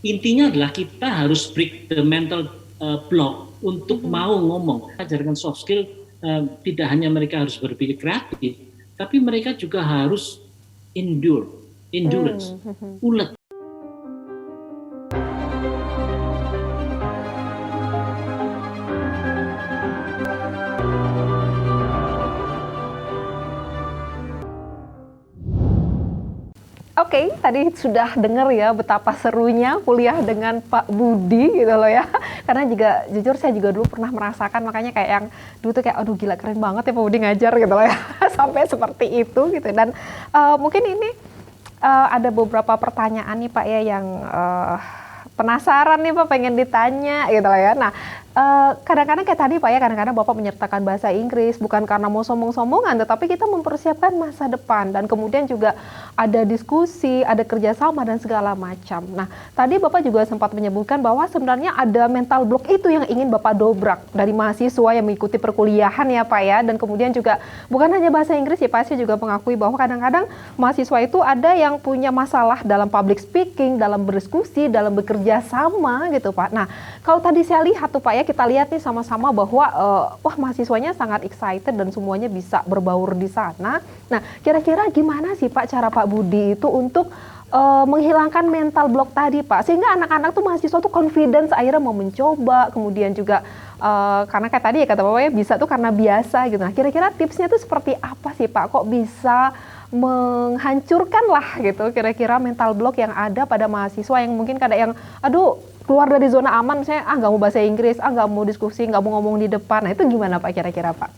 intinya adalah kita harus break the mental block untuk mau ngomong. Ajarkan soft skill tidak hanya mereka harus berpikir kreatif, tapi mereka juga harus endurance, ulet. Oke, tadi sudah dengar ya betapa serunya kuliah dengan Pak Budi gitu loh ya. Karena juga jujur saya juga dulu pernah merasakan, makanya kayak yang dulu tuh kayak aduh gila keren banget ya Pak Budi ngajar gitu loh ya. Sampai seperti itu gitu. Dan mungkin ini ada beberapa pertanyaan nih Pak ya yang penasaran nih Pak, pengen ditanya gitu loh ya. Nah, kadang-kadang kayak tadi Pak ya, kadang-kadang Bapak menyertakan bahasa Inggris bukan karena mau sombong-sombongan, tetapi kita mempersiapkan masa depan dan kemudian juga ada diskusi, ada kerjasama dan segala macam. Nah, tadi Bapak juga sempat menyebutkan bahwa sebenarnya ada mental block itu yang ingin Bapak dobrak dari mahasiswa yang mengikuti perkuliahan ya Pak ya, dan kemudian juga bukan hanya bahasa Inggris ya Pak, saya juga mengakui bahwa kadang-kadang mahasiswa itu ada yang punya masalah dalam public speaking, dalam berdiskusi, dalam bekerja sama gitu Pak. Nah, kalau tadi saya lihat tuh Pak ya, kita lihat nih sama-sama bahwa wah mahasiswanya sangat excited dan semuanya bisa berbaur di sana. Nah, kira-kira gimana sih Pak cara Pak Budi itu untuk menghilangkan mental block tadi Pak, sehingga anak-anak tuh mahasiswa tuh confidence akhirnya mau mencoba, kemudian juga karena kayak tadi ya kata Bapak ya bisa tuh karena biasa gitu. Nah, kira-kira tipsnya tuh seperti apa sih Pak, kok bisa menghancurkan lah gitu kira-kira mental block yang ada pada mahasiswa yang mungkin kadang yang aduh keluar dari zona aman, misalnya nggak mau bahasa Inggris, nggak mau diskusi, nggak mau ngomong di depan. Nah, itu gimana Pak kira-kira Pak?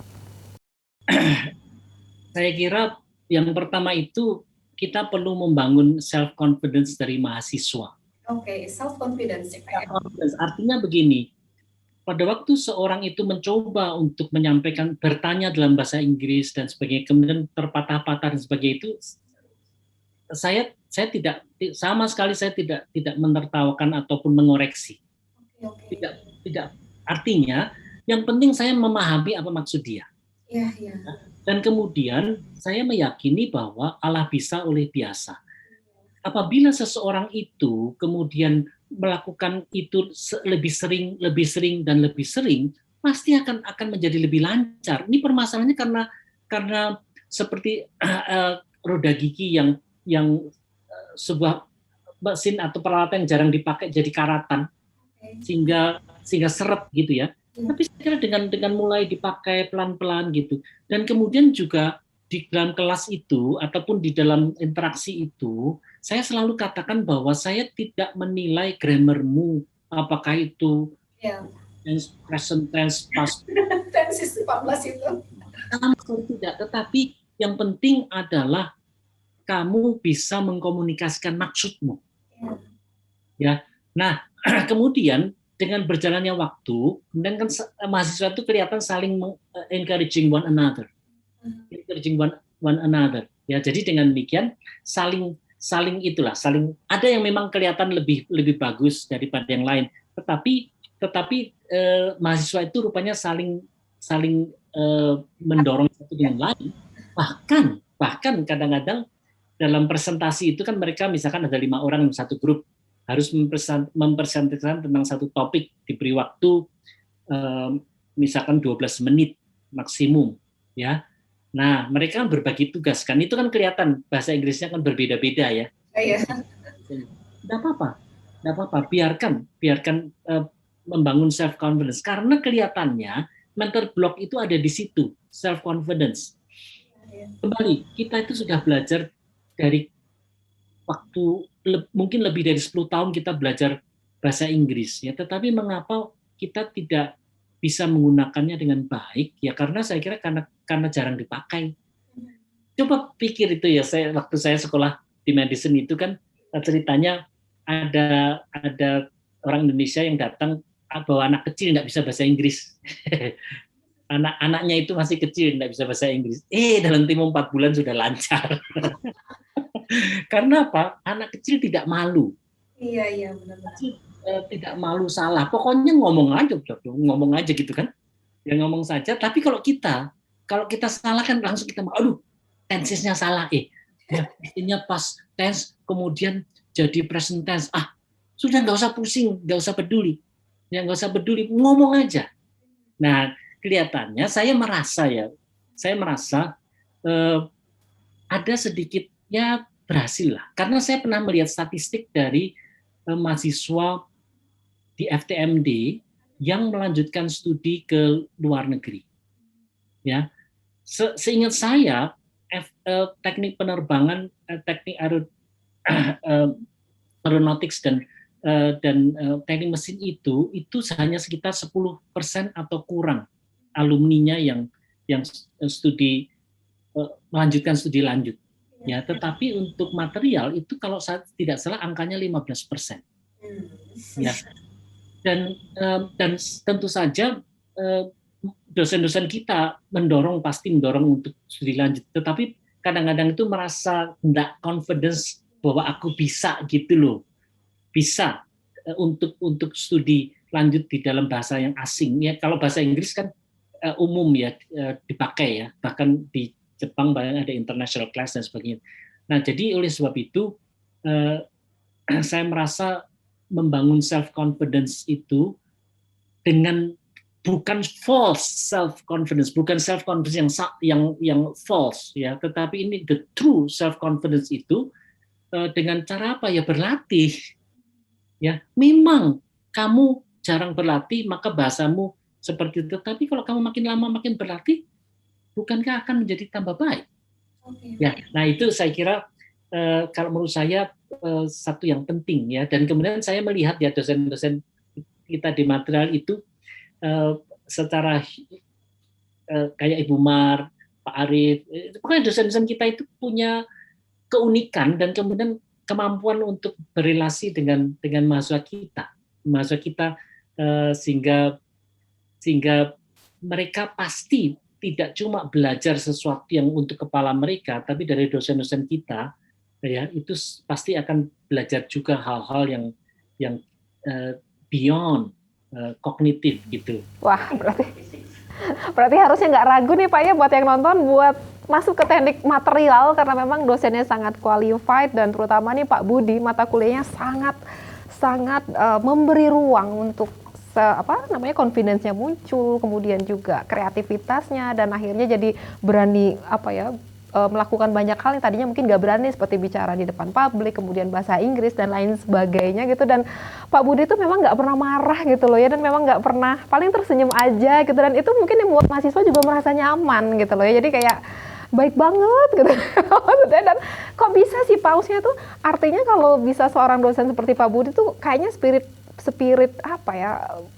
Saya kira yang pertama itu kita perlu membangun self confidence dari mahasiswa. Oke, self confidence. Artinya begini, pada waktu seorang itu mencoba untuk menyampaikan, bertanya dalam bahasa Inggris dan sebagainya, kemudian terpatah-patah dan sebagainya itu, saya tidak sama sekali saya tidak menertawakan ataupun mengoreksi. Tidak. Artinya yang penting saya memahami apa maksud dia. Ya. Dan kemudian saya meyakini bahwa Allah bisa oleh biasa. Apabila seseorang itu kemudian melakukan itu lebih sering dan lebih sering, pasti akan menjadi lebih lancar. Ini permasalahannya karena seperti roda gigi yang sebuah mesin atau peralatan yang jarang dipakai jadi karatan, sehingga seret gitu ya. Tapi saya kira dengan mulai dipakai pelan-pelan gitu, dan kemudian juga di dalam kelas itu ataupun di dalam interaksi itu, saya selalu katakan bahwa saya tidak menilai grammarmu, apakah itu present tense, past tense 14 itu. Tidak, tetapi yang penting adalah kamu bisa mengkomunikasikan maksudmu. Ya. Nah, kemudian dengan berjalannya waktu, kemudian kan mahasiswa itu kelihatan saling encouraging one another. Ya, jadi dengan demikian saling ada yang memang kelihatan lebih bagus daripada yang lain. Tetapi mahasiswa itu rupanya saling mendorong satu dengan lain. Bahkan kadang-kadang dalam presentasi itu kan mereka misalkan ada 5 orang dalam satu grup, harus mempresentasikan tentang satu topik, diberi waktu misalkan 12 menit maksimum ya. Nah, mereka berbagi tugas kan, itu kan kelihatan bahasa Inggrisnya kan berbeda-beda ya. Iya. Tidak apa-apa, biarkan membangun self confidence, karena kelihatannya mental block itu ada di situ, self confidence. Kembali, kita itu sudah belajar dari waktu mungkin lebih dari 10 tahun kita belajar bahasa Inggris ya, tetapi mengapa kita tidak bisa menggunakannya dengan baik ya, karena saya kira karena jarang dipakai. Coba pikir itu ya, waktu saya sekolah di medicine itu kan ceritanya ada orang Indonesia yang datang bawa anak kecil nggak bisa bahasa Inggris. Anak-anaknya itu masih kecil, nggak bisa bahasa Inggris. Dalam tempo 4 bulan sudah lancar. Karena apa? Anak kecil tidak malu. Iya, benar-benar. Tidak malu salah. Pokoknya ngomong aja gitu kan. Ya ngomong saja. Tapi kalau kita salah kan langsung kita, aduh, tensesnya salah. Ya, intinya pas tense, kemudian jadi present tense. Sudah nggak usah pusing, nggak usah peduli, ya nggak usah peduli, ngomong aja. Nah, kelihatannya saya merasa ada sedikitnya berhasil lah, karena saya pernah melihat statistik dari mahasiswa di FTMD yang melanjutkan studi ke luar negeri. Ya, seingat saya teknik penerbangan, teknik aeronautics dan teknik mesin itu hanya sekitar 10% atau kurang alumninya yang studi melanjutkan studi lanjut. Ya, tetapi untuk material itu kalau saya tidak salah angkanya 15%. Ya. Dan tentu saja dosen-dosen kita pasti mendorong untuk studi lanjut, tetapi kadang-kadang itu merasa tidak confidence bahwa aku bisa gitu loh, bisa untuk studi lanjut di dalam bahasa yang asing. Ya, kalau bahasa Inggris kan umum ya dipakai ya, bahkan di Jepang banyak ada international class dan sebagainya. Nah, jadi oleh sebab itu saya merasa membangun self confidence itu dengan bukan false self confidence, bukan self confidence yang false ya, tetapi ini the true self confidence itu dengan cara apa ya, berlatih. Ya, memang kamu jarang berlatih maka bahasamu seperti itu, tapi kalau kamu makin lama makin berlatih, bukankah akan menjadi tambah baik? Ya, nah itu saya kira kalau menurut saya satu yang penting ya. Dan kemudian saya melihat ya dosen-dosen kita di material itu secara kayak Ibu Mar, Pak Arief, pokoknya dosen-dosen kita itu punya keunikan dan kemudian kemampuan untuk berrelasi dengan mahasiswa kita sehingga mereka pasti tidak cuma belajar sesuatu yang untuk kepala mereka, tapi dari dosen-dosen kita ya itu pasti akan belajar juga hal-hal yang beyond kognitif gitu. Wah, berarti harusnya nggak ragu nih Pak ya buat yang nonton buat masuk ke teknik material, karena memang dosennya sangat qualified dan terutama nih Pak Budi mata kuliahnya sangat memberi ruang untuk confidence-nya muncul, kemudian juga kreativitasnya, dan akhirnya jadi berani melakukan banyak hal yang tadinya mungkin nggak berani, seperti bicara di depan publik, kemudian bahasa Inggris dan lain sebagainya gitu. Dan Pak Budi itu memang nggak pernah marah gitu loh ya, dan memang nggak pernah, paling tersenyum aja gitu, dan itu mungkin yang membuat mahasiswa juga merasa nyaman gitu loh ya, jadi kayak baik banget gitu maksudnya. Dan kok bisa sih pausnya tuh, artinya kalau bisa seorang dosen seperti Pak Budi tuh kayaknya spirit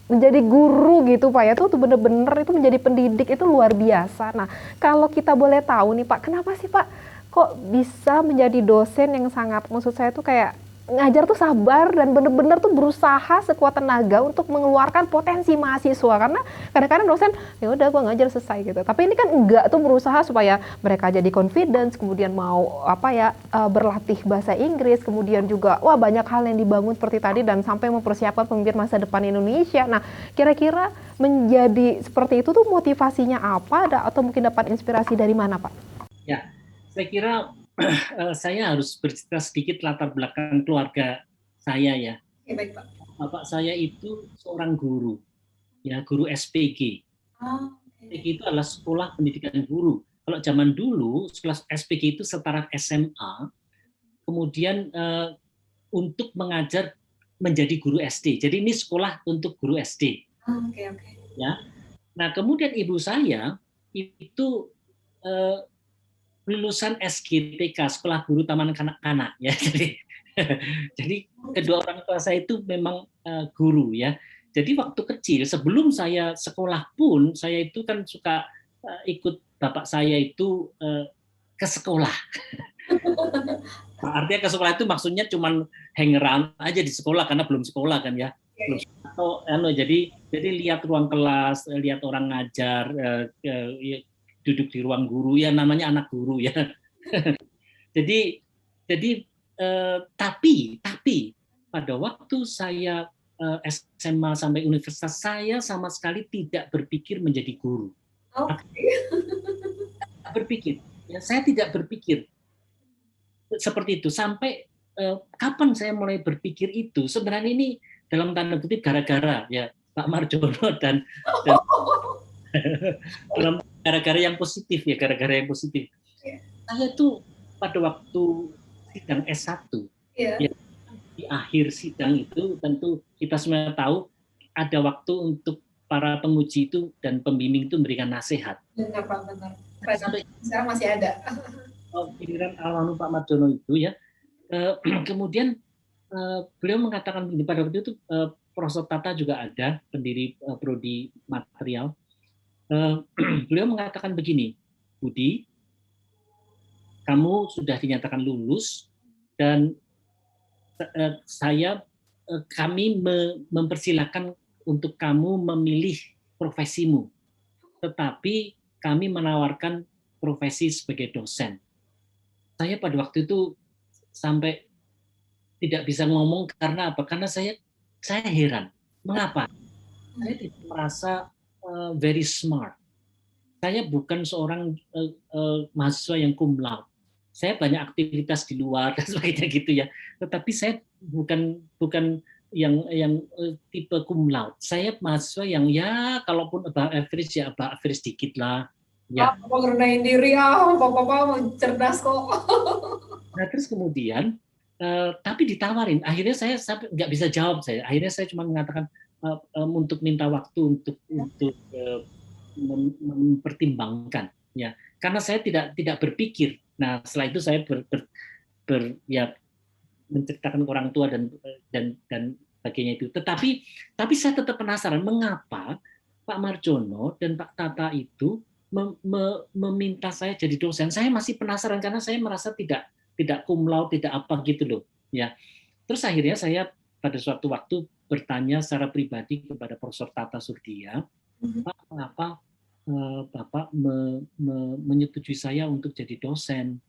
menjadi guru gitu Pak ya, tuh bener-bener itu menjadi pendidik itu luar biasa. Nah, kalau kita boleh tahu nih Pak, kenapa sih Pak kok bisa menjadi dosen yang sangat, maksud saya tuh kayak ngajar tuh sabar dan bener-bener tuh berusaha sekuat tenaga untuk mengeluarkan potensi mahasiswa, karena kadang-kadang dosen ya udah gua ngajar selesai gitu, tapi ini kan enggak, tuh berusaha supaya mereka jadi confidence, kemudian mau berlatih bahasa Inggris, kemudian juga banyak hal yang dibangun seperti tadi, dan sampai mempersiapkan pemimpin masa depan Indonesia. Nah, kira-kira menjadi seperti itu tuh motivasinya apa, atau mungkin dapat inspirasi dari mana Pak? Ya, saya kira saya harus bercerita sedikit latar belakang keluarga saya ya. Ya, baik Pak. Bapak saya itu seorang guru, ya, guru SPG. SPG itu adalah sekolah pendidikan guru. Kalau zaman dulu sekolah SPG itu setara SMA, kemudian untuk mengajar menjadi guru SD. Jadi ini sekolah untuk guru SD. Oke. Ya. Nah, kemudian ibu saya itu lulusan SGTK, Sekolah Guru Taman Kanak-kanak ya. Jadi kedua orang tua saya itu memang guru ya. Jadi waktu kecil sebelum saya sekolah pun saya itu kan suka ikut bapak saya itu ke sekolah. Nah, artinya ke sekolah itu maksudnya cuma hang around aja di sekolah karena belum sekolah kan ya. Jadi lihat ruang kelas, lihat orang ngajar, duduk di ruang guru ya, namanya anak guru ya. Tapi pada waktu saya SMA sampai universitas, saya sama sekali tidak berpikir menjadi guru. Saya tidak berpikir seperti itu sampai kapan saya mulai berpikir itu? Sebenarnya ini dalam tanda kutip gara-gara ya Pak Marjono dan dalam gara-gara yang positif ya, gara-gara yang positif. Saya tuh pada waktu sidang S1 Iya. ya, di akhir sidang itu tentu kita semua tahu ada waktu untuk para penguji itu dan pembimbing itu memberikan nasihat. Benar Pak, benar. Sampai Sekarang masih ada. giliran almarhum Pak Marjono itu ya, kemudian beliau mengatakan begini, pada waktu itu Profesor Tata juga ada, pendiri prodi material. Beliau mengatakan begini, Budi, kamu sudah dinyatakan lulus dan kami mempersilahkan untuk kamu memilih profesimu, tetapi kami menawarkan profesi sebagai dosen. Saya pada waktu itu sampai tidak bisa ngomong karena apa? Karena saya heran. Mengapa? Saya tidak merasa very smart. Saya bukan seorang mahasiswa yang cum laude. Saya banyak aktivitas di luar dan sebagainya gitu ya. Tetapi saya bukan yang tipe cum laude. Saya mahasiswa yang ya kalaupun above average ya above average dikit lah. Ya. Bapak ngerendahin diri, Bapak cerdas kok. Nah terus kemudian tapi ditawarin, akhirnya saya sampai nggak bisa jawab saya. Akhirnya saya cuma mengatakan untuk minta waktu untuk mempertimbangkan, ya. Karena saya tidak berpikir. Nah setelah itu saya menceritakan ke orang tua dan sebagainya itu. Tapi saya tetap penasaran mengapa Pak Marjono dan Pak Tata itu meminta saya jadi dosen. Saya masih penasaran karena saya merasa tidak cum laude, tidak apa gitu loh, ya. Terus akhirnya saya pada suatu waktu bertanya secara pribadi kepada Profesor Tata Surdia, Pak, mengapa Bapak menyetujui saya untuk jadi dosen?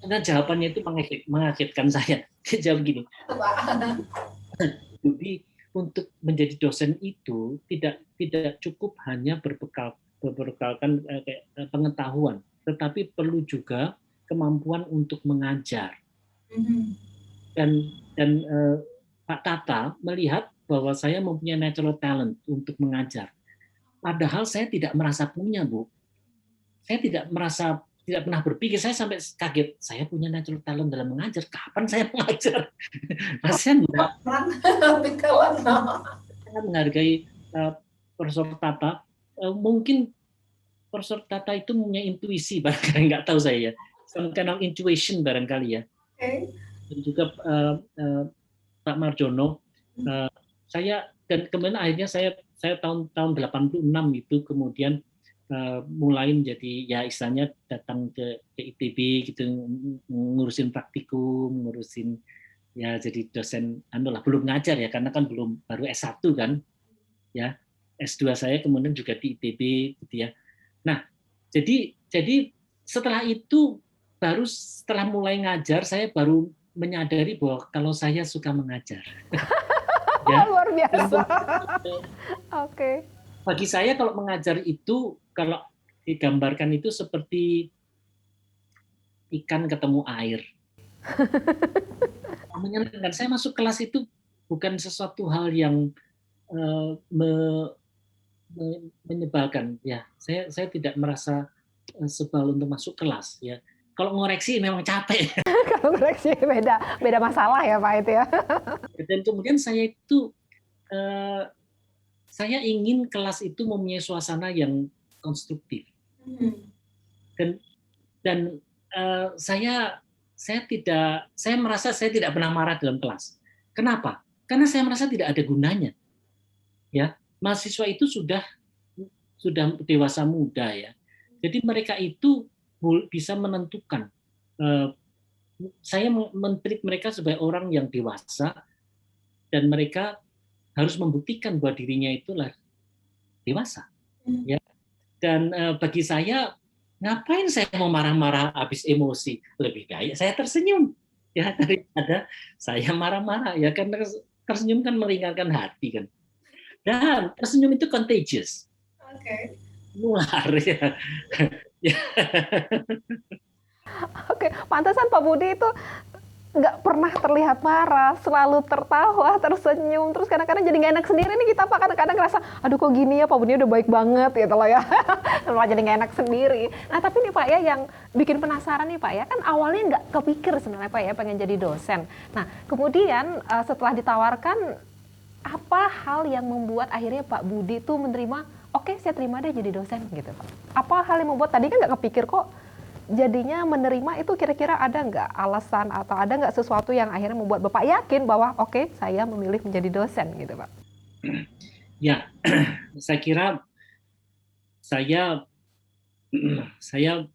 Karena jawabannya itu mengagetkan saya. Dia jawab gini, jadi untuk menjadi dosen itu tidak cukup hanya berbekalkan pengetahuan, tetapi perlu juga kemampuan untuk mengajar. Dan Pak Tata melihat bahwa saya mempunyai natural talent untuk mengajar. Padahal saya tidak merasa punya, Bu. Saya tidak pernah berpikir, saya sampai kaget, saya punya natural talent dalam mengajar. Kapan saya mengajar? Saya sangat menghargai Profesor Tata. Mungkin Profesor Tata itu punya intuisi, barangkali nggak tahu saya ya. Some kind of intuition barangkali ya. Dan juga Pak Marjono, dan kemudian akhirnya saya tahun 86 itu kemudian mulai menjadi ya istilahnya datang ke ITB gitu, ngurusin praktikum, ngurusin ya jadi dosen belum ngajar ya karena kan baru S1 kan ya. S2 saya kemudian juga di ITB gitu ya. Nah, jadi setelah itu baru setelah mulai ngajar saya baru menyadari bahwa kalau saya suka mengajar. Ya. Luar biasa. Oke. Bagi saya kalau mengajar itu kalau digambarkan itu seperti ikan ketemu air. Menyenangkan. Saya masuk kelas itu bukan sesuatu hal yang menyebalkan ya. Saya tidak merasa sebal untuk masuk kelas ya. Kalau ngoreksi memang capek. Kalau ngoreksi beda masalah ya Pak itu ya. Dan kemudian saya itu saya ingin kelas itu mempunyai suasana yang konstruktif. Dan saya merasa saya tidak pernah marah dalam kelas. Kenapa? Karena saya merasa tidak ada gunanya. Ya, mahasiswa itu sudah dewasa muda ya. Jadi mereka itu bisa menentukan. Saya men-treat mereka sebagai orang yang dewasa dan mereka harus membuktikan bahwa dirinya itulah dewasa. Ya. Dan bagi saya ngapain saya mau marah-marah habis emosi? Lebih baik saya tersenyum ya daripada saya marah-marah ya, karena tersenyum kan meringankan hati kan. Dan tersenyum itu contagious. Nular ya. Oke, pantesan Pak Budi itu nggak pernah terlihat marah, selalu tertawa, tersenyum, terus kadang-kadang jadi nggak enak sendiri nih kita Pak, kadang-kadang ngerasa, aduh kok gini ya Pak Budi udah baik banget gitu loh ya, malah jadi nggak enak sendiri. Nah tapi nih Pak ya yang bikin penasaran nih Pak ya, kan awalnya nggak kepikir sebenarnya Pak ya pengen jadi dosen. Nah kemudian setelah ditawarkan, apa hal yang membuat akhirnya Pak Budi tuh menerima, oke saya terima deh jadi dosen gitu Pak. Apa hal yang membuat tadi kan nggak kepikir kok, jadinya menerima itu kira-kira ada nggak alasan atau ada nggak sesuatu yang akhirnya membuat Bapak yakin bahwa oke, saya memilih menjadi dosen gitu Pak? Ya, saya kira saya saya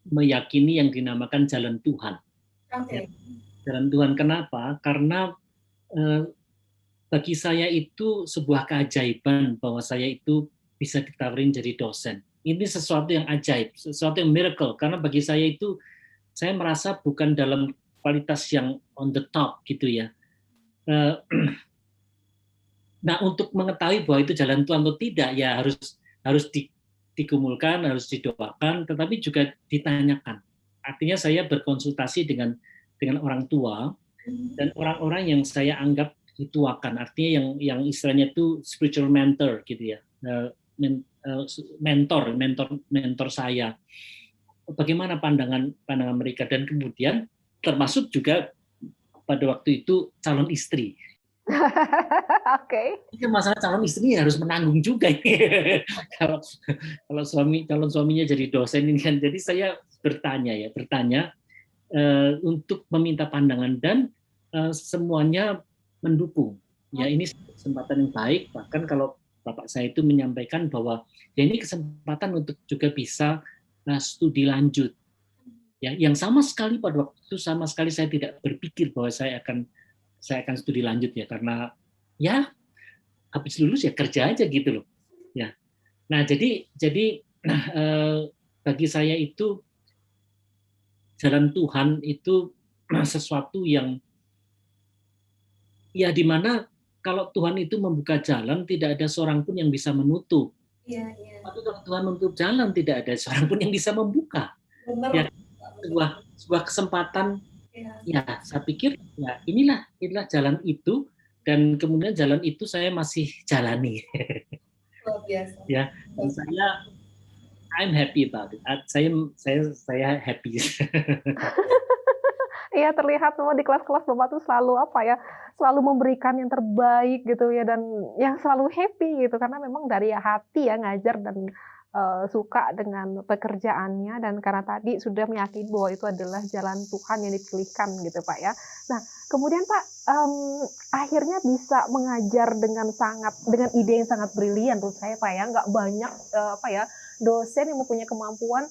meyakini yang dinamakan jalan Tuhan. Oke. Jalan Tuhan kenapa? Karena bagi saya itu sebuah keajaiban bahwa saya itu bisa ditawarin jadi dosen. Ini sesuatu yang ajaib, sesuatu yang miracle. Karena bagi saya itu, saya merasa bukan dalam kualitas yang on the top gitu ya. Nah, untuk mengetahui bahwa itu jalan Tuhan atau tidak, ya harus digumulkan, harus didoakan, tetapi juga ditanyakan. Artinya saya berkonsultasi dengan orang tua dan orang-orang yang saya anggap dituakan. Artinya yang istilahnya itu spiritual mentor gitu ya. Mentor saya. Bagaimana pandangan mereka, dan kemudian termasuk juga pada waktu itu calon istri. Oke. Ini masalah calon istri harus menanggung juga kalau calon suaminya jadi dosen ini kan. Jadi saya bertanya untuk meminta pandangan, dan semuanya mendukung. Ya ini kesempatan yang baik, bahkan kalau Bapak saya itu menyampaikan bahwa ya ini kesempatan untuk juga bisa studi lanjut. Ya, yang sama sekali pada waktu itu saya tidak berpikir bahwa saya akan studi lanjut ya, karena ya habis lulus ya kerja aja gitu loh. Ya. Nah, jadi bagi saya itu jalan Tuhan itu sesuatu yang ya dimana kalau Tuhan itu membuka jalan, tidak ada seorang pun yang bisa menutup. Iya, iya. Tapi kalau Tuhan menutup jalan, tidak ada seorang pun yang bisa membuka. Benar. Ya, sebuah kesempatan. Ya, saya pikir ya inilah jalan itu, dan kemudian jalan itu saya masih jalani. Luar biasa. Ya, dan I'm happy about it. Saya happy. Iya terlihat semua di kelas-kelas Bapak tuh selalu apa ya, selalu memberikan yang terbaik gitu ya, dan yang selalu happy gitu karena memang dari hati ya ngajar dan suka dengan pekerjaannya, dan karena tadi sudah meyakini bahwa itu adalah jalan Tuhan yang dipilihkan gitu Pak ya. Nah kemudian Pak, akhirnya bisa mengajar dengan ide yang sangat brilian menurut saya Pak ya, nggak banyak dosen yang mempunyai kemampuan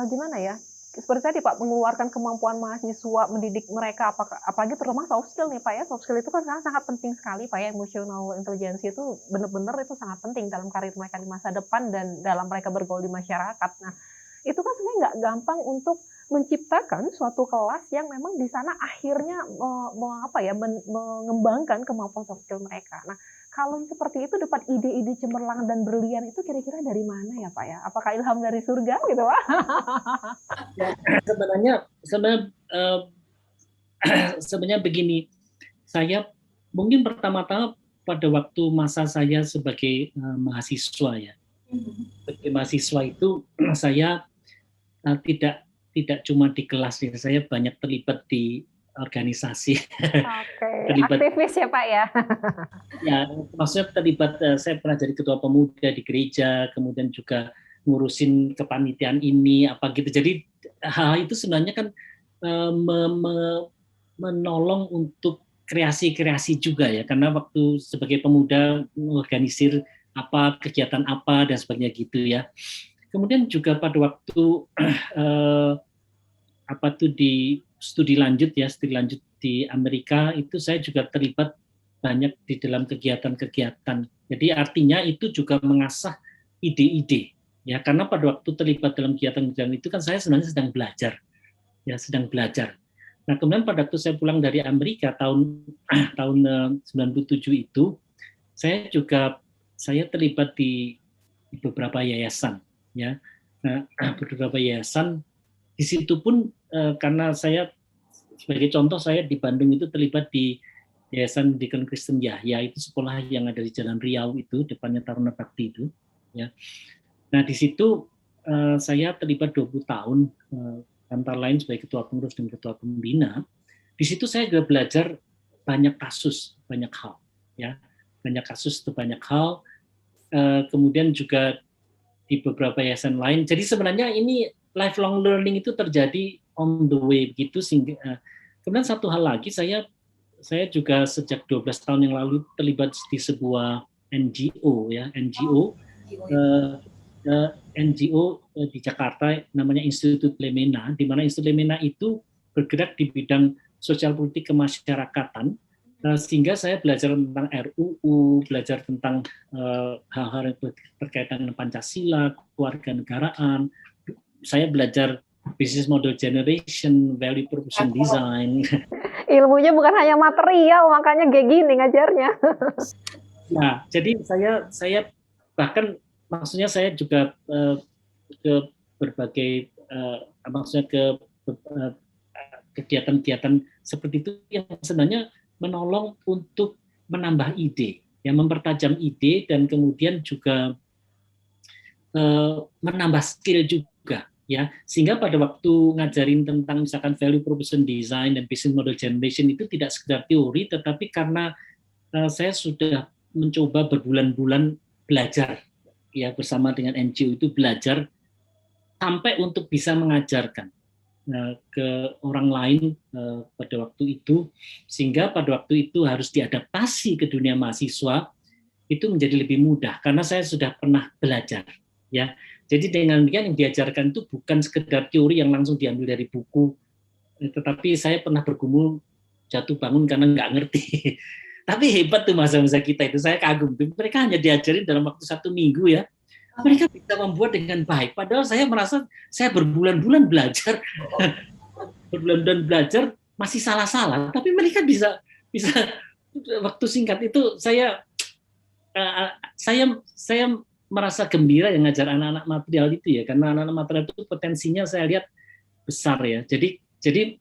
gimana ya, seperti tadi Pak, mengeluarkan kemampuan mahasiswa, mendidik mereka, apalagi terutama soft skill nih Pak ya, soft skill itu kan sekarang sangat penting sekali Pak ya, emotional intelligence itu benar-benar itu sangat penting dalam karir mereka di masa depan dan dalam mereka bergaul di masyarakat. Nah, itu kan sebenarnya nggak gampang untuk menciptakan suatu kelas yang memang di sana akhirnya mengembangkan kemampuan soft skill mereka. Nah, kalau seperti itu dapat ide-ide cemerlang dan brilian itu kira-kira dari mana ya Pak ya? Apakah ilham dari surga gitu Pak? Ya, sebenarnya begini, saya mungkin pertama-tama pada waktu masa saya sebagai mahasiswa ya, sebagai mahasiswa itu saya tidak cuma di kelas ya, saya banyak terlibat di organisasi. Oke, aktivis ya Pak ya? Ya, maksudnya terlibat, saya pernah jadi ketua pemuda di gereja, kemudian juga ngurusin kepanitiaan ini, apa gitu. Jadi hal itu sebenarnya kan menolong untuk kreasi-kreasi juga ya, karena waktu sebagai pemuda mengorganisir kegiatan apa dan sebagainya gitu ya. Kemudian juga pada waktu di studi lanjut di Amerika itu saya juga terlibat banyak di dalam kegiatan-kegiatan. Jadi artinya itu juga mengasah ide-ide ya, karena pada waktu terlibat dalam kegiatan-kegiatan itu kan saya sebenarnya sedang belajar. Nah, kemudian pada waktu saya pulang dari Amerika tahun 97 itu saya terlibat di beberapa yayasan ya. Nah, beberapa yayasan di situ pun karena saya Sebagai contoh, saya di Bandung itu terlibat di Yayasan Deacon Kristen Yahya, itu sekolah yang ada di Jalan Riau itu, depannya Taruna Bakti itu. Ya. Nah, di situ saya terlibat 20 tahun, antara lain sebagai ketua pengurus dan ketua pembina. Di situ saya juga belajar banyak kasus, banyak hal. Ya. Banyak kasus itu banyak hal. Kemudian juga di beberapa yayasan lain. Jadi sebenarnya ini lifelong learning itu terjadi on the way begitu. Kemudian satu hal lagi, saya juga sejak 12 tahun yang lalu terlibat di sebuah NGO ya, NGO di Jakarta namanya Institut Lemena, di mana Institut Lemena itu bergerak di bidang sosial politik kemasyarakatan, sehingga saya belajar tentang RUU, belajar tentang hal-hal yang berkaitan dengan Pancasila, kewarganegaraan. Saya belajar business model generation, value proposition design. Ilmunya bukan hanya material, makanya kayak gini ngajarnya. Nah, jadi saya bahkan maksudnya saya juga ke berbagai maksudnya ke kegiatan-kegiatan seperti itu yang sebenarnya menolong untuk menambah ide, ya, mempertajam ide dan kemudian juga menambah skill juga, ya, sehingga pada waktu ngajarin tentang misalkan value proposition design dan business model generation itu tidak sekedar teori, tetapi karena saya sudah mencoba berbulan-bulan belajar, ya, bersama dengan NGO itu belajar sampai untuk bisa mengajarkan ke orang lain pada waktu itu, sehingga pada waktu itu harus diadaptasi ke dunia mahasiswa itu menjadi lebih mudah karena saya sudah pernah belajar, ya. Jadi dengan demikian yang diajarkan itu bukan sekedar teori yang langsung diambil dari buku, tetapi saya pernah bergumul jatuh bangun karena nggak ngerti. Tapi hebat tuh masa-masa kita itu, saya kagum tuh. Mereka hanya diajarin dalam waktu 1 minggu, ya. Mereka bisa membuat dengan baik. Padahal saya merasa saya berbulan-bulan belajar, berbulan-bulan belajar masih salah-salah. Tapi mereka bisa waktu singkat itu saya merasa gembira yang ngajar anak-anak material itu, ya, karena anak-anak material itu potensinya saya lihat besar, ya. Jadi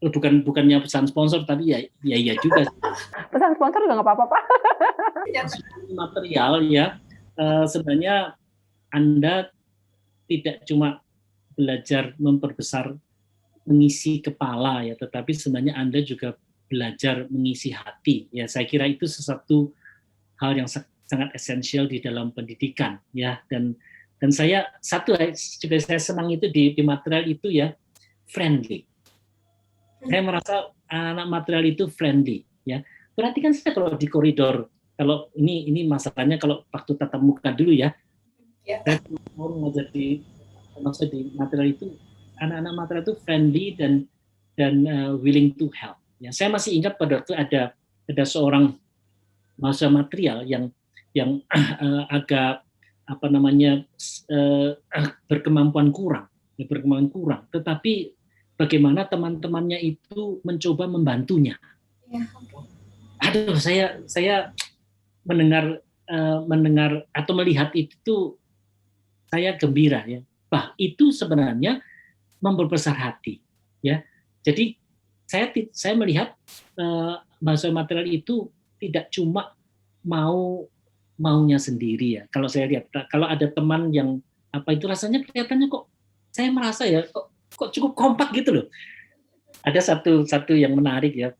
bukannya pesan sponsor, tapi ya juga. Pesan sponsor juga nggak apa-apa, Pak. Material, ya, sebenarnya Anda tidak cuma belajar memperbesar, mengisi kepala, ya, tetapi sebenarnya Anda juga belajar mengisi hati, ya. Saya kira itu sesuatu hal yang sangat esensial di dalam pendidikan, ya. Dan saya juga saya senang itu di material itu, ya, friendly. Saya merasa anak material itu friendly, ya. Perhatikan saja kalau di koridor, kalau ini masalahnya kalau waktu tatap muka dulu, ya. Saya mau ngajar di material itu, anak-anak material itu friendly dan willing to help. Ya, saya masih ingat pada waktu ada seorang mahasiswa material yang agak berkemampuan kurang, tetapi bagaimana teman-temannya itu mencoba membantunya. Aduh, saya mendengar atau melihat itu saya gembira, ya. Itu sebenarnya memperbesar hati, ya. Jadi saya melihat mahasiswa material itu tidak cuma maunya sendiri, ya. Kalau saya lihat, kalau ada teman yang itu rasanya kelihatannya kok saya merasa, ya, kok cukup kompak gitu loh. Ada satu yang menarik, ya.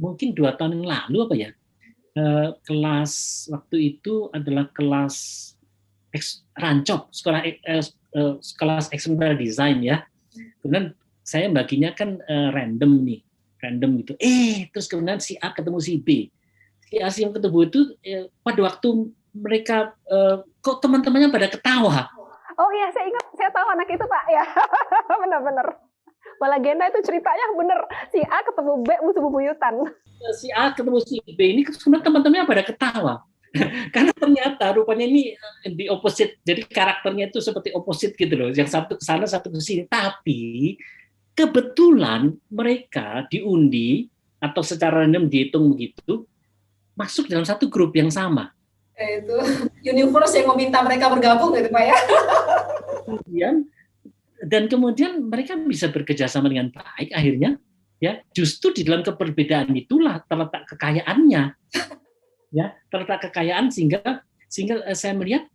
Mungkin 2 tahun yang lalu ya. Kelas waktu itu adalah kelas Rancop, kelas experimental design, ya. Kemudian saya baginya kan random gitu. Terus kemudian si A ketemu si B. Si A yang ketemu itu pada waktu mereka kok teman-temannya pada ketawa. Oh iya, saya ingat, saya tahu anak itu, Pak, ya. Benar-benar. Balagenda itu ceritanya bener, si A ketemu B musuh bebuyutan. Si A ketemu si B ini sebenarnya teman-temannya pada ketawa. Karena ternyata rupanya ini di opposite, jadi karakternya itu seperti opposite gitu loh, yang satu ke sana satu ke sini, tapi kebetulan mereka diundi atau secara random dihitung begitu masuk dalam satu grup yang sama. Itu universe yang meminta mereka bergabung gitu, Pak, ya. Kemudian mereka bisa bekerja sama dengan baik akhirnya, Ya, justru di dalam keberbedaan itulah terletak kekayaannya. Ya, terletak kekayaan sehingga saya melihat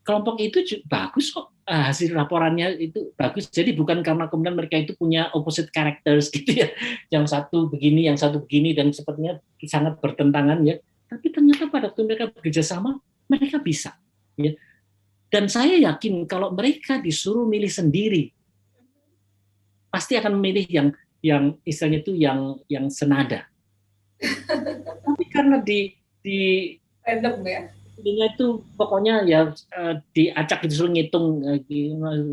kelompok itu bagus kok, hasil laporannya itu bagus. Jadi bukan karena kemudian mereka itu punya opposite characters gitu ya, yang satu begini, yang satu begini, dan sepertinya sangat bertentangan ya. Tapi ternyata pada waktu mereka bekerja sama, mereka bisa. Ya. Dan saya yakin kalau mereka disuruh milih sendiri, pasti akan memilih yang istilahnya itu yang senada. Tapi karena di Random ya. ininya itu pokoknya ya diacak disuruh ngitung,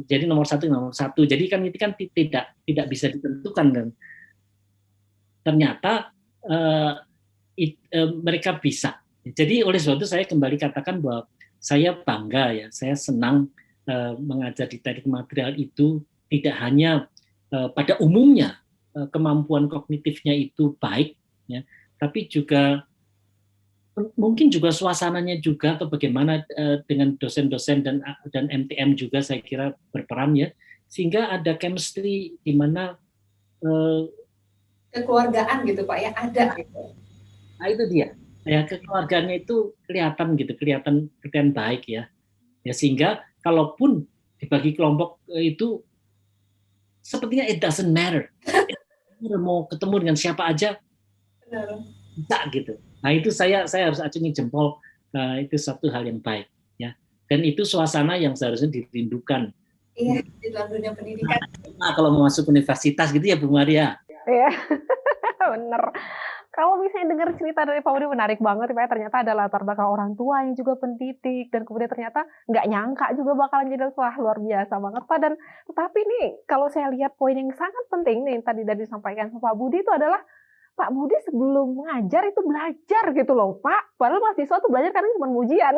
jadi nomor satu. Jadi kan itu kan tidak bisa ditentukan, dan ternyata mereka bisa. Jadi oleh sebab itu saya kembali katakan bahwa saya bangga ya, saya senang mengajar di teknik material itu tidak hanya pada umumnya kemampuan kognitifnya itu baik, ya, tapi juga mungkin juga suasananya juga, atau bagaimana dengan dosen-dosen dan MTM juga saya kira berperan ya, sehingga ada chemistry di mana kekeluargaan gitu Pak ya, ada gitu. Nah itu dia, ya kekeluargaannya itu kelihatan baik ya, sehingga kalaupun dibagi kelompok itu sepertinya it doesn't matter, mau ketemu dengan siapa aja bisa gitu. Nah itu saya harus acungi jempol, itu satu hal yang baik ya, dan itu suasana yang seharusnya dirindukan. Iya, di dalam dunia pendidikan. Nah, kalau mau masuk universitas gitu ya Bu Maria. Iya, bener. Kalau misalnya dengar cerita dari Pak Budi menarik banget, Pak, ternyata ada latar belakang orang tua yang juga pendidik, dan kemudian ternyata nggak nyangka juga bakalan jadi wah luar biasa banget, Pak. Dan tetapi nih, kalau saya lihat poin yang sangat penting nih tadi dari disampaikan sama Pak Budi itu adalah Pak Budi sebelum mengajar itu belajar gitu loh, Pak. Padahal mahasiswa tuh belajar kadang cuma ujian.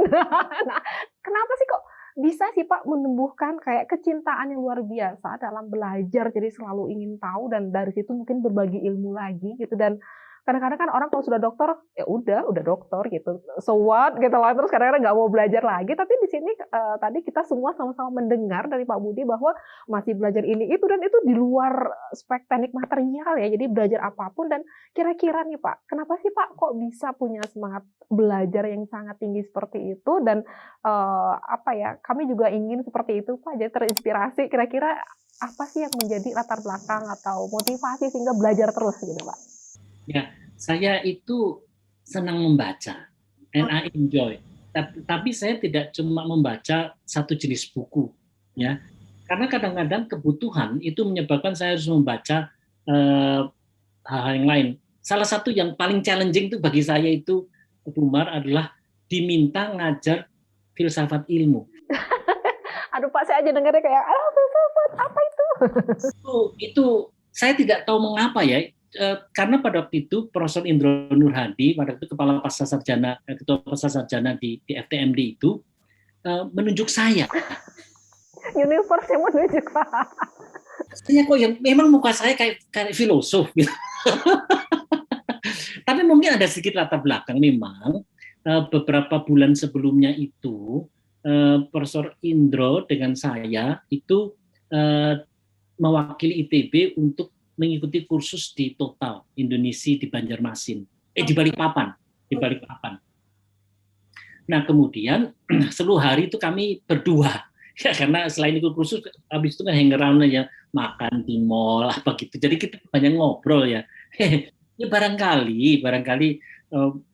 Nah, kenapa sih kok bisa sih Pak menumbuhkan kayak kecintaan yang luar biasa dalam belajar, jadi selalu ingin tahu dan dari situ mungkin berbagi ilmu lagi gitu. Dan kadang-kadang kan orang kalau sudah dokter, ya udah dokter gitu, so what gitu loh, terus kadang-kadang nggak mau belajar lagi. Tapi di sini tadi kita semua sama-sama mendengar dari Pak Budi bahwa masih belajar ini itu dan itu di luar spek teknik material ya, jadi belajar apapun. Dan kira-kira nih Pak, kenapa sih Pak kok bisa punya semangat belajar yang sangat tinggi seperti itu? Dan apa ya, kami juga ingin seperti itu Pak, jadi terinspirasi. Kira-kira apa sih yang menjadi latar belakang atau motivasi sehingga belajar terus gitu Pak? Ya, saya itu senang membaca, and I enjoy. Tapi saya tidak cuma membaca satu jenis buku, ya. Karena kadang-kadang kebutuhan itu menyebabkan saya harus membaca hal-hal yang lain. Salah satu yang paling challenging itu bagi saya itu, Bu Mar, adalah diminta ngajar filsafat ilmu. Aduh Pak, saya aja dengarnya kayak, filsafat apa itu? Itu saya tidak tahu mengapa ya. Karena pada waktu itu Profesor Indro Nurhadi, pada itu kepala ketua pascasarjana di FTMD itu menunjuk saya. Universe yang menunjuk Pak. Saya kok yang memang muka saya kayak filosof gitu. Tapi mungkin ada sedikit latar belakang. Memang beberapa bulan sebelumnya itu Profesor Indro dengan saya itu mewakili ITB untuk mengikuti kursus di Total Indonesia di Banjarmasin, di Balikpapan. Nah kemudian 10 hari itu kami berdua, ya karena selain ikut kursus, habis itu kan hang around aja, makan di mall apa gitu. Jadi kita banyak ngobrol ya. Ya barangkali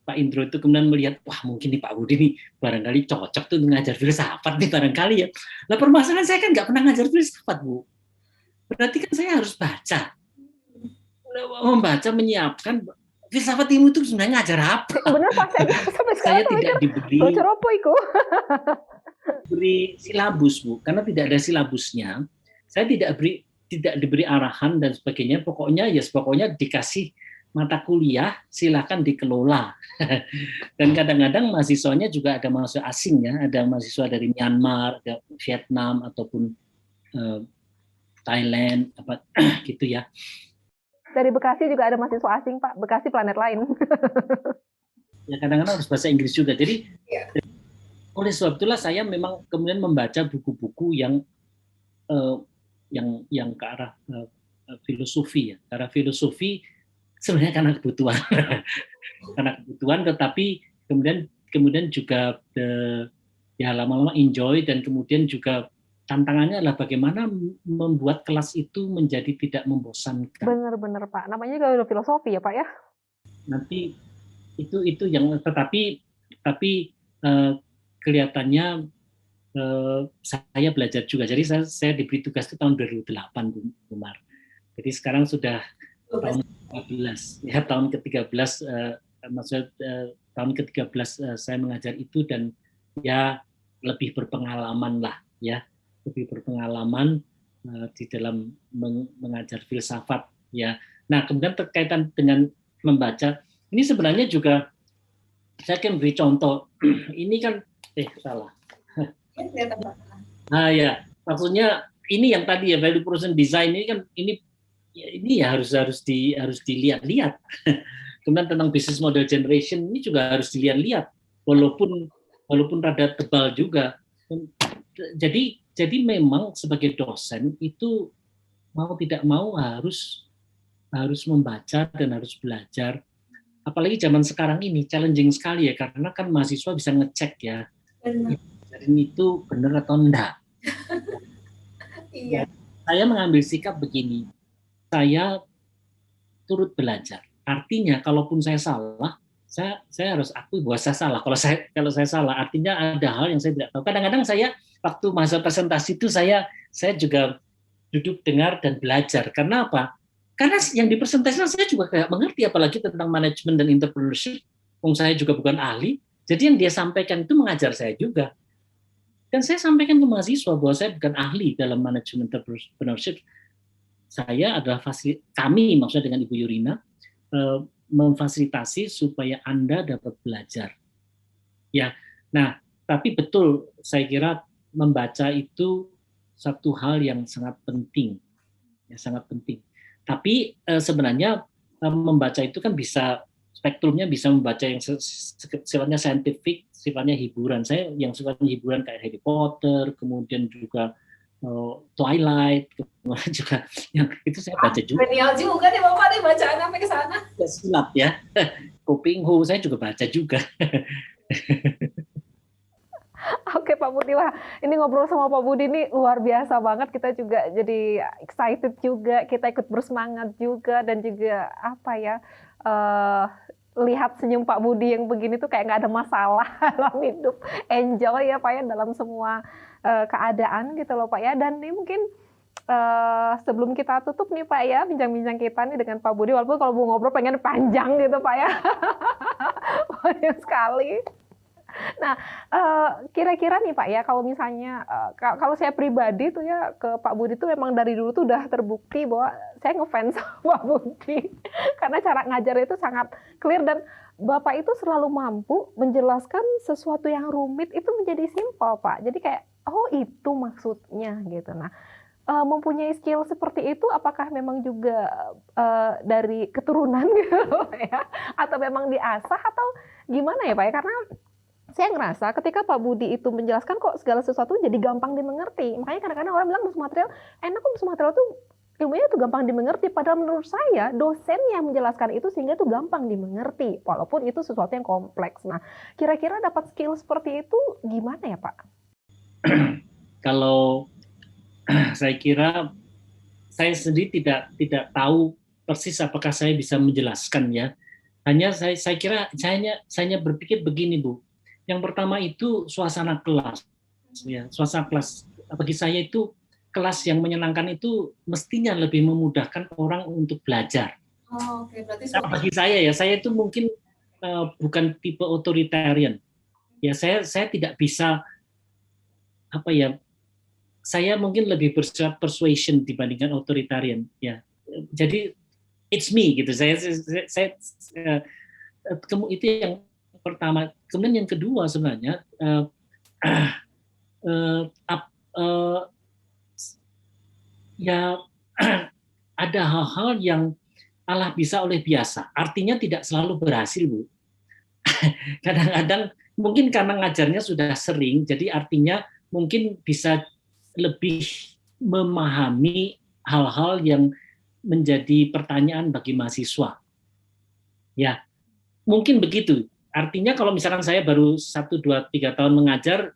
Pak Indro itu kemudian melihat, wah mungkin nih Pak Budi nih barangkali cocok tuh ngajar filsafat nih barangkali ya. Nah permasalahan saya kan nggak pernah ngajar filsafat Bu. Berarti kan saya harus membaca, menyiapkan filsafat ilmu itu sebenarnya ngajar apa? Bener Pak, saya tidak diberi silabus Bu, karena tidak ada silabusnya. Saya tidak diberi arahan dan sebagainya. Pokoknya dikasih mata kuliah, silakan dikelola. Dan kadang-kadang mahasiswanya juga ada mahasiswa asing ya, ada mahasiswa dari Myanmar, ada Vietnam ataupun Thailand apa gitu ya. Dari Bekasi juga ada mahasiswa asing Pak, Bekasi planet lain. Ya kadang-kadang harus bahasa Inggris juga. Jadi oleh sebab itulah saya memang kemudian membaca buku-buku yang ke arah filosofi ya. Karena filosofi sebenarnya karena kebutuhan, karena kebutuhan, tetapi kemudian juga ya lama-lama enjoy, dan kemudian juga tantangannya adalah bagaimana membuat kelas itu menjadi tidak membosankan. Bener-bener Pak, namanya juga udah filosofi ya Pak ya. Nanti itu yang tapi kelihatannya saya belajar juga. Jadi saya diberi tugas itu tahun 2008, Bu Umar. Jadi sekarang sudah tahun 13, ya tahun ke-13, maksudnya tahun ke-13 saya mengajar itu, dan ya lebih berpengalaman lah ya, lebih berpengalaman di dalam mengajar filsafat ya. Nah, kemudian terkaitan dengan membaca, ini sebenarnya juga saya akan beri contoh. Ini kan salah. Nah ya, maksudnya ini yang tadi ya, value proposition design ini kan ini ya harus dilihat-lihat. Kemudian tentang business model generation ini juga harus dilihat-lihat, walaupun rada tebal juga. Jadi memang sebagai dosen itu mau tidak mau harus membaca dan harus belajar. Apalagi zaman sekarang ini challenging sekali ya, karena kan mahasiswa bisa ngecek ya. Dan itu benar atau enggak. Iya. Saya mengambil sikap begini, saya turut belajar. Artinya kalaupun saya salah, saya harus akui bahwa saya salah. Kalau saya salah, artinya ada hal yang saya tidak tahu. Kadang-kadang saya waktu masa presentasi itu saya juga duduk dengar dan belajar. Karena apa? Karena yang dipresentasikan saya juga kayak mengerti, apalagi tentang manajemen dan entrepreneurship. Saya juga bukan ahli. Jadi yang dia sampaikan itu mengajar saya juga. Dan saya sampaikan ke mahasiswa bahwa saya bukan ahli dalam manajemen entrepreneurship. Saya adalah kami, maksudnya dengan Ibu Yurina, memfasilitasi supaya Anda dapat belajar. Ya, nah, tapi betul saya kira membaca itu satu hal yang sangat penting, ya sangat penting. Tapi sebenarnya membaca itu kan bisa spektrumnya, bisa membaca yang sifatnya saintifik, sifatnya hiburan. Saya yang sifatnya hiburan kayak Harry Potter, kemudian juga Twilight, kemudian juga yang itu saya baca juga. Genial juga nih Bapak nih bacaan sampai ke sana. Silat ya. Kuping Ho saya juga baca juga. Oke Pak Budi, wah ini ngobrol sama Pak Budi ini luar biasa banget, kita juga jadi excited juga, kita ikut bersemangat juga, dan juga apa ya, lihat senyum Pak Budi yang begini tuh kayak nggak ada masalah dalam hidup, enjoy ya Pak ya dalam semua keadaan gitu loh Pak ya. Dan ini mungkin sebelum kita tutup nih Pak ya, bincang-bincang kita nih dengan Pak Budi, walaupun kalau mau ngobrol pengen panjang gitu Pak ya, banyak sekali. Nah, kira-kira nih Pak ya, kalau misalnya kalau saya pribadi tuh ya ke Pak Budi tuh memang dari dulu tuh udah terbukti bahwa saya ngefans sama Pak Budi karena cara ngajar itu sangat clear, dan Bapak itu selalu mampu menjelaskan sesuatu yang rumit itu menjadi simpel Pak. Jadi kayak oh itu maksudnya gitu. Nah, mempunyai skill seperti itu apakah memang juga dari keturunan gitu ya, atau memang diasah atau gimana ya Pak ya? Karena saya ngerasa ketika Pak Budi itu menjelaskan kok segala sesuatu jadi gampang dimengerti. Makanya kadang-kadang orang bilang musuh material, enak kok musuh material tuh ilmunya tuh gampang dimengerti. Padahal menurut saya dosen yang menjelaskan itu sehingga tuh gampang dimengerti. Walaupun itu sesuatu yang kompleks. Nah, kira-kira dapat skill seperti itu gimana ya Pak? Kalau saya kira saya sendiri tidak tahu persis apakah saya bisa menjelaskan ya. Hanya saya kira saya berpikir begini Bu. Yang pertama itu suasana kelas. Ya, suasana kelas bagi saya itu kelas yang menyenangkan itu mestinya lebih memudahkan orang untuk belajar. Oh, oke, berarti bagi saya itu mungkin bukan tipe authoritarian. Ya, saya tidak bisa apa ya? Saya mungkin lebih bersifat persuasion dibandingkan authoritarian. Ya, jadi it's me gitu. Saya itu yang pertama. Kemudian yang kedua sebenarnya ya ada hal-hal yang Allah bisa oleh biasa. Artinya tidak selalu berhasil Bu. Kadang-kadang mungkin karena ngajarnya sudah sering, jadi artinya mungkin bisa lebih memahami hal-hal menjadi pertanyaan bagi mahasiswa. Ya, mungkin begitu. Artinya kalau misalkan saya baru 1, 2, 3 tahun mengajar,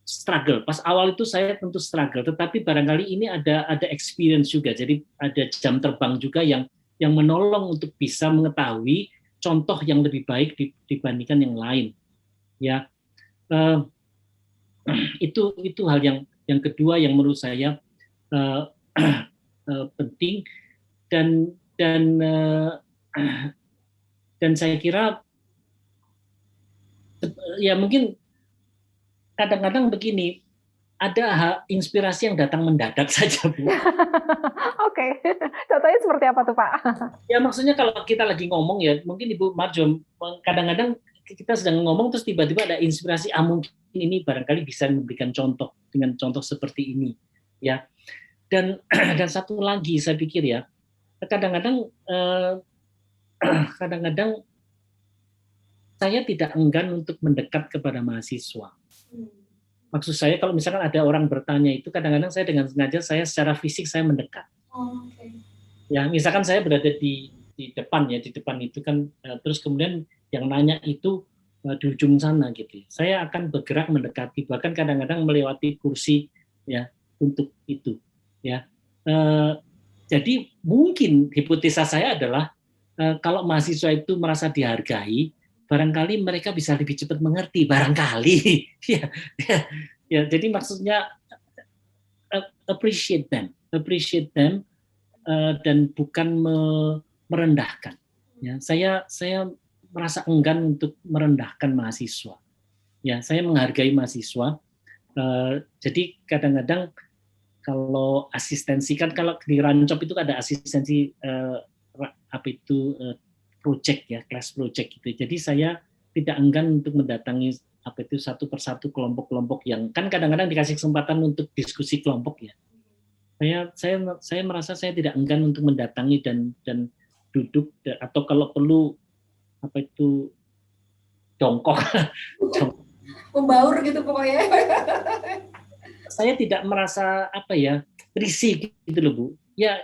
struggle. Pas awal itu saya tentu struggle, tetapi barangkali ini ada experience juga. Jadi ada jam terbang juga yang menolong untuk bisa mengetahui contoh yang lebih baik dibandingkan yang lain. Ya, itu hal yang kedua yang menurut saya penting dan saya kira ya mungkin kadang-kadang begini, ada inspirasi yang datang mendadak saja, Bu. Oke, contohnya seperti apa tuh Pak? Ya maksudnya kalau kita lagi ngomong ya, mungkin Ibu Marjo, kadang-kadang kita sedang ngomong terus tiba-tiba ada inspirasi, mungkin ini barangkali bisa memberikan contoh dengan contoh seperti ini, ya. Dan satu lagi saya pikir ya, kadang-kadang saya tidak enggan untuk mendekat kepada mahasiswa. Maksud saya kalau misalkan ada orang bertanya itu, kadang-kadang saya dengan sengaja saya secara fisik saya mendekat. Ya, misalkan saya berada di depan ya, di depan itu kan, terus kemudian yang nanya itu di ujung sana gitu. Saya akan bergerak mendekati, bahkan kadang-kadang melewati kursi ya untuk itu. Ya, jadi mungkin hipotesa saya adalah kalau mahasiswa itu merasa dihargai, barangkali mereka bisa lebih cepat mengerti, barangkali. Ya, jadi maksudnya appreciate them dan bukan merendahkan. Ya, saya merasa enggan untuk merendahkan mahasiswa. Ya, saya menghargai mahasiswa. Jadi kadang-kadang kalau asistensi kan, kalau di Rancop itu ada asistensi project ya, class project gitu. Jadi saya tidak enggan untuk mendatangi satu persatu kelompok-kelompok yang kan kadang-kadang dikasih kesempatan untuk diskusi kelompok ya. Saya merasa saya tidak enggan untuk mendatangi dan duduk, atau kalau perlu jongkok. Membaur gitu pokoknya. Saya tidak merasa risih gitu loh, Bu. Ya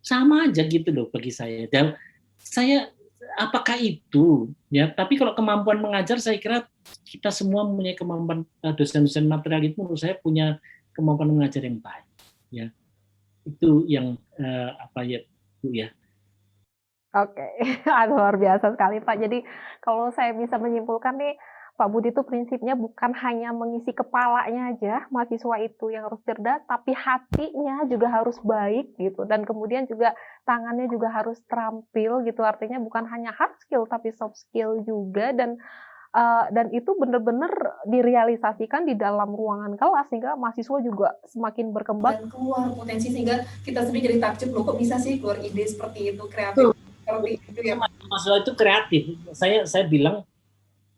sama aja gitu loh bagi saya. Dan saya apakah itu ya, tapi kalau kemampuan mengajar, saya kira kita semua mempunyai kemampuan. Dosen-dosen material itu menurut saya punya kemampuan mengajar yang baik ya. Itu yang Bu ya. Oke, luar biasa sekali Pak. Jadi kalau saya bisa menyimpulkan nih, Pak Budi itu prinsipnya bukan hanya mengisi kepalanya aja mahasiswa itu yang harus cerdas, tapi hatinya juga harus baik gitu, dan kemudian juga tangannya juga harus terampil gitu. Artinya bukan hanya hard skill tapi soft skill juga, dan itu benar-benar direalisasikan di dalam ruangan kelas sehingga mahasiswa juga semakin berkembang dan keluar potensi, sehingga kita sendiri jadi takjub, loh kok bisa sih keluar ide seperti itu, kreatif seperti itu ya. Masalah itu kreatif. Saya bilang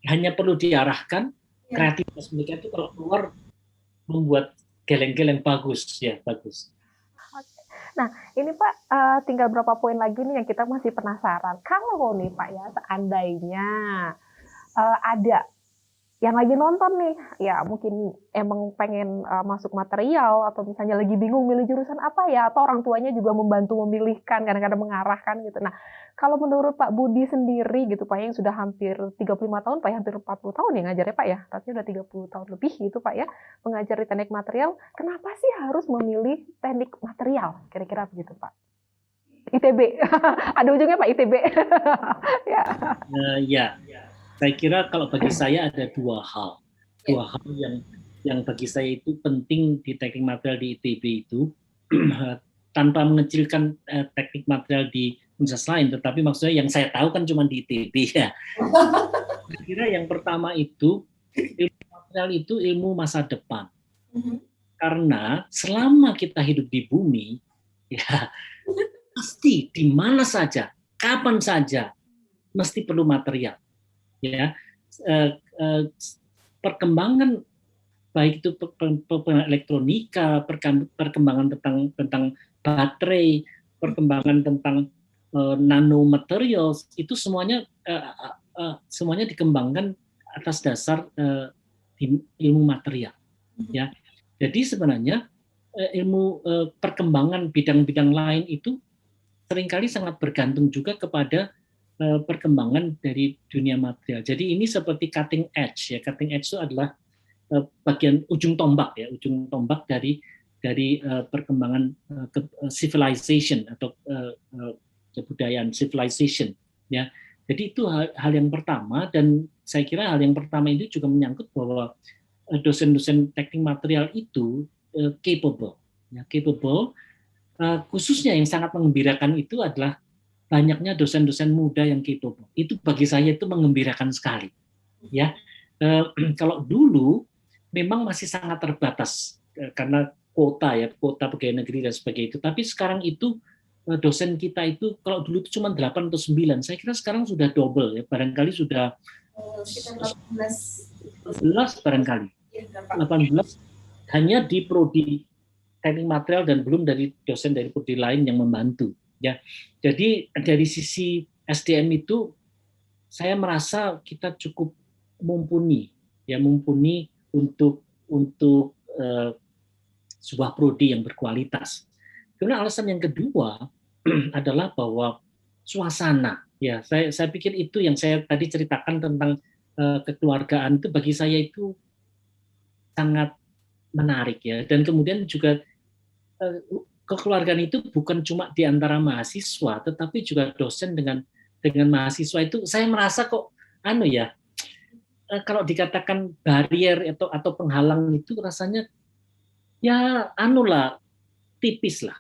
hanya perlu diarahkan kreativitas mereka itu kalau keluar membuat geleng-geleng bagus ya, bagus. Nah, ini Pak, tinggal berapa poin lagi nih yang kita masih penasaran. Kalau nih Pak ya, seandainya ada yang lagi nonton nih, ya mungkin emang pengen masuk material, atau misalnya lagi bingung milih jurusan apa ya, atau orang tuanya juga membantu memilihkan, kadang-kadang mengarahkan gitu. Nah, kalau menurut Pak Budi sendiri gitu Pak, yang sudah hampir 35 tahun Pak, hampir 40 tahun ya ngajarnya Pak ya, artinya udah 30 tahun lebih gitu Pak ya, mengajar di teknik material, kenapa sih harus memilih teknik material? Kira-kira begitu Pak. ITB, ada ujungnya Pak, ITB. Ya. Saya kira kalau bagi saya ada dua hal yang bagi saya itu penting di teknik material di ITB itu, tanpa mengecilkan teknik material di universitas lain, tetapi maksudnya yang saya tahu kan cuma di ITB ya. Saya kira yang pertama itu ilmu material itu ilmu masa depan. Karena selama kita hidup di bumi, ya pasti di mana saja, kapan saja, mesti perlu material. Ya, perkembangan baik itu elektronika, perkembangan tentang baterai, perkembangan tentang nanomaterials, itu semuanya dikembangkan atas dasar ilmu material. Ya, jadi sebenarnya perkembangan bidang-bidang lain itu seringkali sangat bergantung juga kepada perkembangan dari dunia material. Jadi ini seperti cutting edge ya. Cutting edge itu adalah bagian ujung tombak ya, ujung tombak dari perkembangan civilization atau kebudayaan civilization ya. Jadi itu hal yang pertama, dan saya kira hal yang pertama itu juga menyangkut bahwa dosen-dosen teknik material itu capable ya, capable. Khususnya yang sangat mengembirakan itu adalah banyaknya dosen-dosen muda yang capable. Itu bagi saya itu mengembirakan sekali. Ya, kalau dulu memang masih sangat terbatas karena kuota pegawai negeri dan sebagainya itu. Tapi sekarang itu dosen kita itu kalau dulu itu cuma 8 atau 9, saya kira sekarang sudah double ya, barangkali sudah sekitar 18 barangkali. 18 hanya di prodi teknik material dan belum dari dosen dari prodi lain yang membantu ya. Jadi dari sisi SDM itu saya merasa kita cukup mumpuni untuk sebuah prodi yang berkualitas. Kemudian alasan yang kedua adalah bahwa suasana ya, saya pikir itu yang saya tadi ceritakan tentang kekeluargaan itu bagi saya itu sangat menarik ya. Dan kemudian juga kekeluargaan itu bukan cuma di antara mahasiswa, tetapi juga dosen dengan mahasiswa itu saya merasa kok kalau dikatakan barrier atau penghalang itu rasanya ya tipis lah.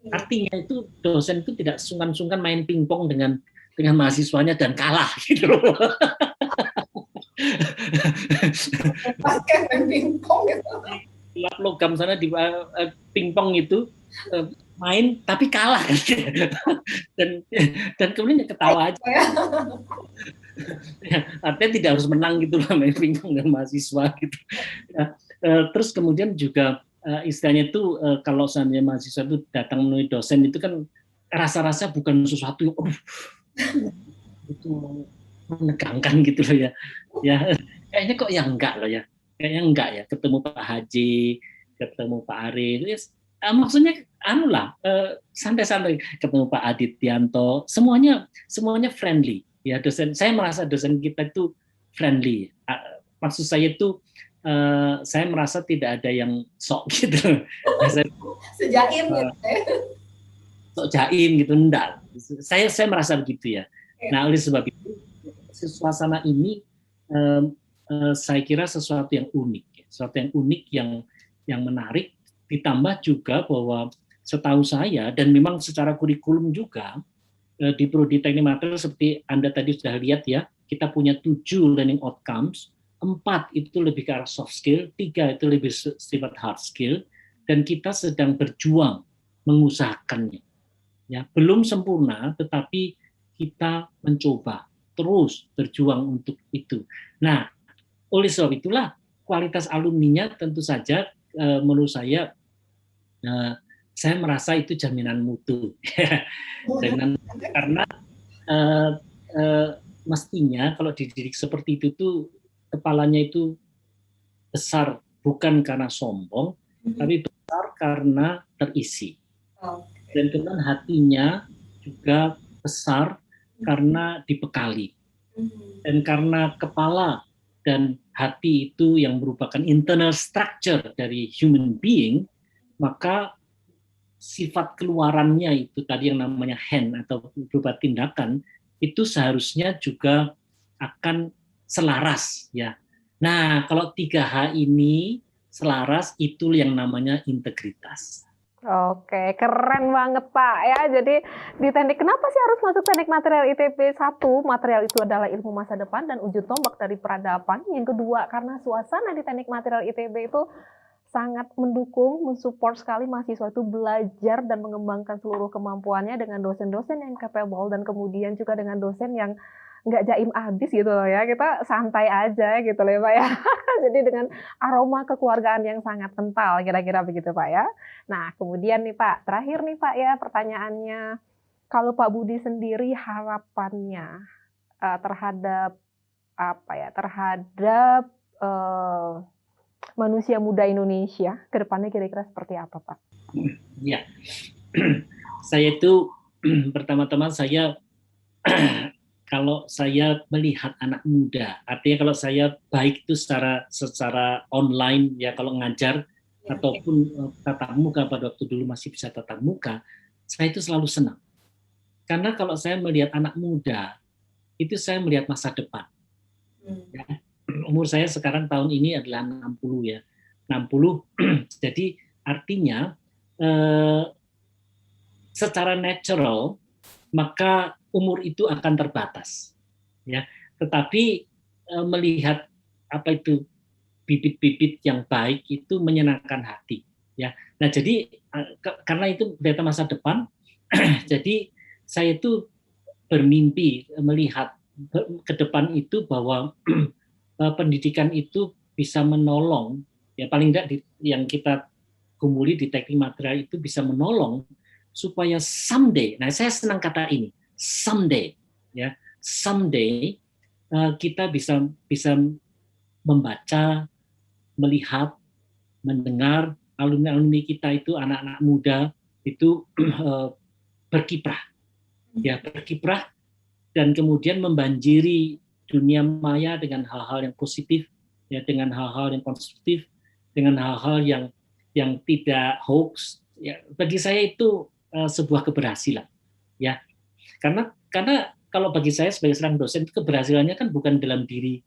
Artinya itu dosen itu tidak sungkan-sungkan main pingpong dengan mahasiswanya dan kalah gitu loh. Pakai main pingpong gitu. Logam sana di pingpong itu main tapi kalah dan kemudian ketawa aja. Ya, artinya tidak harus menang gitu lah main pingpong dengan mahasiswa gitu. Ya, terus kemudian juga istilahnya itu kalau seandainya mahasiswa itu datang menemui dosen itu kan rasa-rasa bukan sesuatu yang itu menegangkan gitu loh ya. Ya kayaknya kok yang enggak loh ya. Kayaknya enggak ya, ketemu Pak Haji, ketemu Pak Arief, maksudnya santai-santai, ketemu Pak Adityanto, semuanya friendly ya. Dosen, saya merasa dosen kita itu friendly. Maksud saya itu saya merasa tidak ada yang sok gitu. Sejaim gitu ya. Sok jaim gitu, enggak. Saya merasa begitu ya. Nah, oleh sebab itu suasana ini saya kira sesuatu yang unik, yang menarik, ditambah juga bahwa setahu saya dan memang secara kurikulum juga di prodi teknik material seperti Anda tadi sudah lihat ya, kita punya 7 learning outcomes, 4 itu lebih ke arah soft skill, 3 itu lebih sifat hard skill, dan kita sedang berjuang mengusahakannya. Ya, belum sempurna, tetapi kita mencoba terus berjuang untuk itu. Nah, oleh sebab itulah kualitas alumninya tentu saja menurut saya merasa itu jaminan mutu. Karena mestinya kalau dididik seperti itu tuh kepalanya itu besar bukan karena sombong, tapi besar karena terisi. Dan kemudian hatinya juga besar karena dibekali. Dan karena kepala dan hati itu yang merupakan internal structure dari human being, maka sifat keluarannya itu tadi yang namanya hand atau berupa tindakan itu seharusnya juga akan selaras ya. Nah, kalau 3H ini selaras, itu yang namanya integritas. Oke, keren banget Pak ya. Jadi di teknik, kenapa sih harus masuk teknik material ITB? 1, material itu adalah ilmu masa depan dan ujung tombak dari peradaban. Yang kedua, karena suasana di teknik material ITB itu sangat mendukung, mensupport sekali mahasiswa itu belajar dan mengembangkan seluruh kemampuannya dengan dosen-dosen yang capable, dan kemudian juga dengan dosen yang nggak jaim abis gitu loh ya, kita santai aja gitu loh ya Pak ya. Jadi dengan aroma kekeluargaan yang sangat kental, kira-kira begitu Pak ya. Nah kemudian nih Pak, terakhir nih Pak ya pertanyaannya, kalau Pak Budi sendiri harapannya terhadap apa ya, terhadap manusia muda Indonesia ke depannya kira-kira seperti apa, Pak? Ya, saya itu pertama-tama saya kalau saya melihat anak muda, artinya kalau saya baik itu secara online ya kalau ngajar ataupun tatap muka pada waktu dulu masih bisa tatap muka, saya itu selalu senang. Karena kalau saya melihat anak muda, itu saya melihat masa depan. Ya. Umur saya sekarang tahun ini adalah 60 ya. 60, jadi artinya secara natural maka umur itu akan terbatas. Ya. Tetapi melihat apa itu bibit-bibit yang baik itu menyenangkan hati. Ya. Nah jadi karena itu data masa depan, jadi saya itu bermimpi melihat ke depan itu bahwa pendidikan itu bisa menolong, ya paling tidak yang kita gumuli di teknik material itu bisa menolong supaya someday, nah saya senang kata ini, someday, ya someday kita bisa membaca, melihat, mendengar alumni-alumni kita itu anak-anak muda itu berkiprah, ya berkiprah dan kemudian membanjiri dunia maya dengan hal-hal yang positif, ya dengan hal-hal yang konstruktif, dengan hal-hal yang tidak hoax. Ya, bagi saya itu sebuah keberhasilan, ya karena kalau bagi saya sebagai seorang dosen keberhasilannya kan bukan dalam diri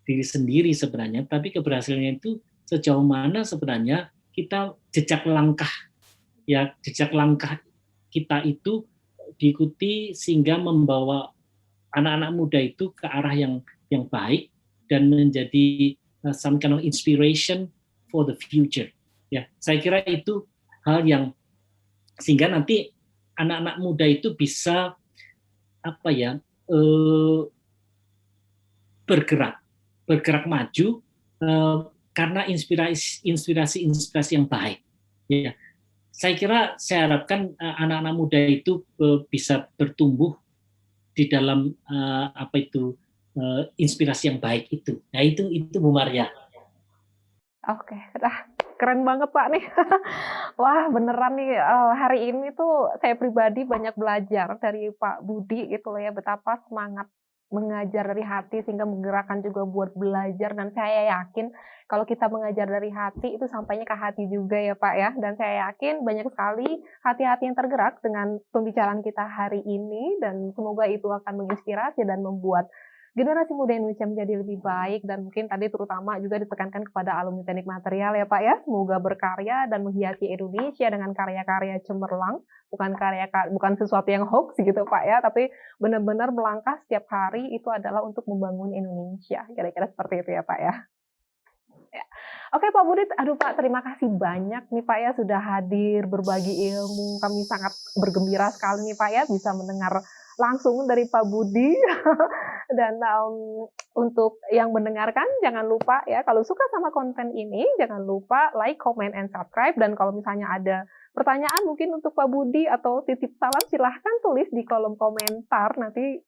sendiri sebenarnya, tapi keberhasilannya itu sejauh mana sebenarnya kita jejak langkah kita itu diikuti sehingga membawa anak-anak muda itu ke arah yang baik dan menjadi some kind of inspiration for the future. Ya, saya kira itu hal yang sehingga nanti anak-anak muda itu bisa bergerak maju karena inspirasi yang baik. Ya, saya harapkan anak-anak muda itu bisa bertumbuh di dalam inspirasi yang baik itu. Nah itu Bu Maria. Oke, keren banget Pak nih. Wah beneran nih hari ini tuh saya pribadi banyak belajar dari Pak Budi gitu loh ya, betapa semangat mengajar dari hati sehingga menggerakkan juga buat belajar, dan saya yakin kalau kita mengajar dari hati itu sampainya ke hati juga ya Pak ya, dan saya yakin banyak sekali hati-hati yang tergerak dengan pembicaraan kita hari ini, dan semoga itu akan menginspirasi dan membuat generasi muda Indonesia menjadi lebih baik, dan mungkin tadi terutama juga ditekankan kepada alumni teknik material ya Pak ya, semoga berkarya dan menghiasi Indonesia dengan karya-karya cemerlang, bukan sesuatu yang hoax gitu Pak ya, tapi benar-benar melangkah setiap hari itu adalah untuk membangun Indonesia, kira-kira seperti itu ya Pak ya. Ya. Oke Pak Budi, aduh Pak terima kasih banyak nih Pak ya sudah hadir berbagi ilmu, kami sangat bergembira sekali nih Pak ya bisa mendengar langsung dari Pak Budi. Dan untuk yang mendengarkan jangan lupa ya, kalau suka sama konten ini jangan lupa like, comment, and subscribe, dan kalau misalnya ada pertanyaan mungkin untuk Pak Budi atau titip salam silahkan tulis di kolom komentar, nanti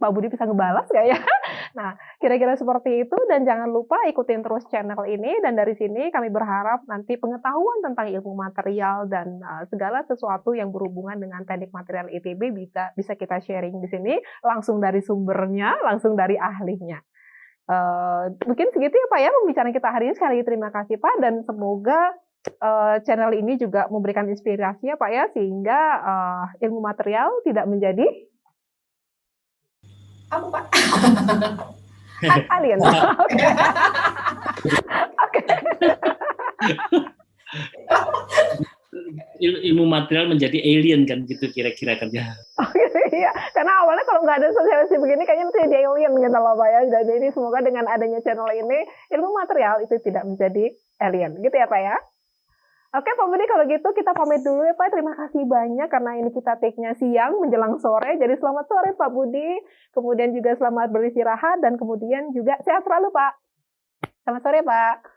Pak Budi bisa ngebalas nggak ya? Nah, kira-kira seperti itu, dan jangan lupa ikutin terus channel ini, dan dari sini kami berharap nanti pengetahuan tentang ilmu material dan segala sesuatu yang berhubungan dengan teknik material ITB bisa kita sharing di sini, langsung dari sumbernya, langsung dari ahlinya. Mungkin segitu ya Pak ya pembicaraan kita hari ini. Sekali lagi terima kasih Pak, dan semoga channel ini juga memberikan inspirasi ya Pak ya, sehingga ilmu material tidak menjadi apa Pak? Alien. Oke. Ilmu material menjadi alien kan gitu kira-kira kan ya. Iya, karena awalnya kalau nggak ada sosialisasi begini kayaknya mesti jadi alien gitu loh Pak ya. Jadi semoga dengan adanya channel ini ilmu material itu tidak menjadi alien gitu ya Pak ya. Oke Pak Budi, kalau gitu kita pamit dulu ya Pak. Terima kasih banyak karena ini kita take-nya siang menjelang sore. Jadi selamat sore Pak Budi. Kemudian juga selamat beristirahat, dan kemudian juga sehat selalu Pak. Selamat sore Pak.